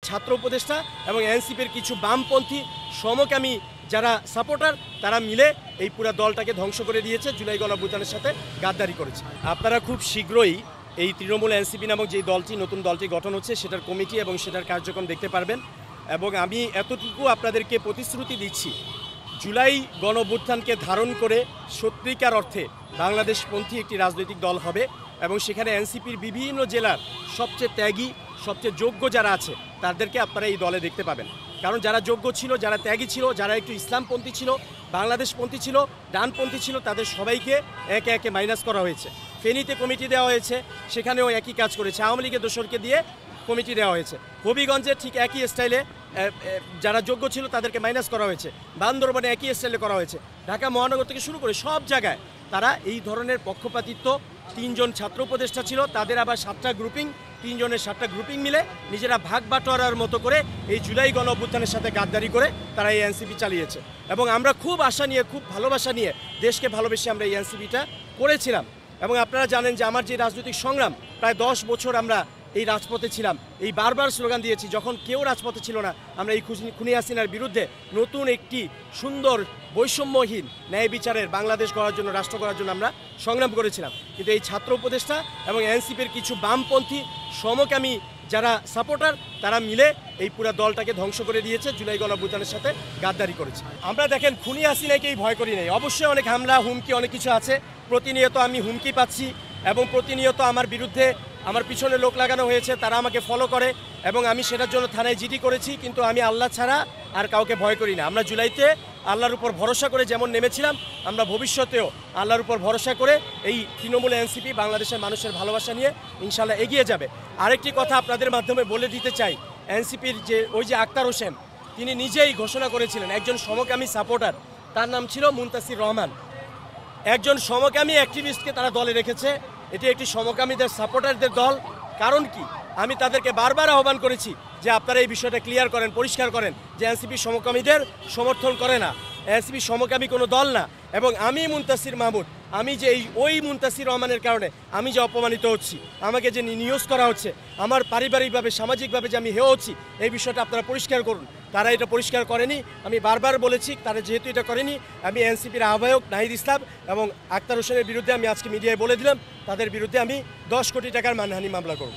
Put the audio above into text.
ছাত্র উপদেষ্টা এবং এনসিপির কিছু বামপন্থী সমকামী যারা সাপোর্টার তারা মিলে এই পুরো দলটাকে ধ্বংস করে দিয়েছে, জুলাই গণঅভ্যুত্থানের সাথে গাদ্দারি করেছে। আপনারা খুব শীঘ্রই এই তৃণমূল এনসিপি নামক যে দলটি নতুন দলটি গঠন হচ্ছে সেটার কমিটি এবং সেটার কার্যক্রম দেখতে পারবেন। এবং আমি এতটুকু আপনাদেরকে প্রতিশ্রুতি দিচ্ছি, জুলাই গণঅভ্যুত্থানকে ধারণ করে সত্যিকার অর্থে বাংলাদেশপন্থী একটি রাজনৈতিক দল হবে এবং সেখানে এনসিপির বিভিন্ন জেলার সবচেয়ে ত্যাগী সবচেয়ে যোগ্য যারা আছে তাদেরকে আপনারা এই দলে দেখতে পাবেন। কারণ যারা যোগ্য ছিল, যারা ত্যাগী ছিল, যারা একটু ইসলামপন্থী ছিল, বাংলাদেশপন্থী ছিল, ডানপন্থী ছিল, তাদের সবাইকে একে একে মাইনাস করা হয়েছে। ফেনীতে কমিটি দেওয়া হয়েছে, সেখানেও একই কাজ করেছে, আওয়ামী লীগের দোসরকে দিয়ে কমিটি দেওয়া হয়েছে। হবিগঞ্জে ঠিক একই স্টাইলে যারা যোগ্য ছিল তাদেরকে মাইনাস করা হয়েছে, বান্দরবানে একই স্টাইলে করা হয়েছে। ঢাকা মহানগর থেকে শুরু করে সব জায়গায় তারা এই ধরনের পক্ষপাতিত্ব, 3 জন ছাত্র উপদেষ্টা ছিল, তাদের আবার 7টা গ্রুপিং, 3 জনের 7টা গ্রুপিং মিলে নিজেরা ভাগ বাটোয়ারার মতো করে এই জুলাই গণঅভ্যুত্থানের সাথে গাদ্দারি করে তারা এই এনসিপি চালিয়েছে। এবং আমরা খুব আশা নিয়ে, খুব ভালোবাসা নিয়ে, দেশকে ভালোবেসে আমরা এই এনসিপিটা করেছিলাম। এবং আপনারা জানেন যে আমার যে রাজনৈতিক সংগ্রাম, প্রায় 10 বছর আমরা এই রাজপথে ছিলাম, এই বারবার স্লোগান দিয়েছি, যখন কেউ রাজপথে ছিল না আমরা এই খুনি হাসিনার বিরুদ্ধে নতুন একটি সুন্দর বৈষম্যহীন ন্যায় বিচারের বাংলাদেশ গড়ার জন্য, রাষ্ট্র গড়ার জন্য আমরা সংগ্রাম করেছিলাম। কিন্তু এই ছাত্র উপদেষ্টা এবং এনসিপির কিছু বামপন্থী সমকামী যারা সাপোর্টার তারা মিলে এই পুরো দলটাকে ধ্বংস করে দিয়েছে, জুলাই গণঅভ্যুত্থানের সাথে গাদ্দারি করেছে। আমরা দেখেন খুনি হাসিনাকেই ভয় করি নাই, অবশ্যই অনেক হামলা হুমকি অনেক কিছু আছে, প্রতিনিয়ত আমি হুমকি পাচ্ছি এবং প্রতিনিয়ত আমার বিরুদ্ধে আমার পিছনে লোক লাগানো হয়েছে, তারা আমাকে ফলো করে এবং আমি সেটার জন্য থানায় জিডি করেছি। কিন্তু আমি আল্লাহ ছাড়া আর কাউকে ভয় করি না। আমরা জুলাইতে আল্লাহর উপর ভরসা করে যেমন নেমেছিলাম, আমরা ভবিষ্যতেও আল্লাহর উপর ভরসা করে এই তৃণমূল এনসিপি বাংলাদেশের মানুষের ভালোবাসা নিয়ে ইনশাল্লাহ এগিয়ে যাবে। আরেকটি কথা আপনাদের মাধ্যমে বলে দিতে চাই, এনসিপির যে আক্তার হোসেন, তিনি নিজেই ঘোষণা করেছিলেন একজন সমকামী সাপোর্টার, তার নাম ছিল মুনতাসির রহমান। একজন সমকামী অ্যাক্টিভিস্টকে তারা দলে রেখেছে, এটি একটি সমকামীদের সাপোর্টারদের দল। কারণ কি, আমি তাদেরকে বারবার আহ্বান করেছি যে আপনারা এই বিষয়টা ক্লিয়ার করেন, পরিষ্কার করেন যে এনসিপি সমকামীদের সমর্থন করে না, এনসিপি সমকামী কোনো দল না। এবং আমি মুনতাসির মাহমুদ, আমি যে ওই মুনতাসির রহমানের কারণে আমি যে অপমানিত হচ্ছি, আমাকে যে নিউজ করা হচ্ছে, আমার পারিবারিকভাবে সামাজিকভাবে যে আমি হেয় হচ্ছি, এই বিষয়টা আপনারা পরিষ্কার করুন। তারা এটা পরিষ্কার করেনি, আমি বারবার বলেছি, তারা যেহেতু এটা করেনি, আমি এনসিপির আহ্বায়ক নাহিদ ইসলাম এবং আক্তার হোসেনের বিরুদ্ধে আমি আজকে মিডিয়ায় বলে দিলাম, তাদের বিরুদ্ধে আমি 10 কোটি টাকার মানহানি মামলা করব।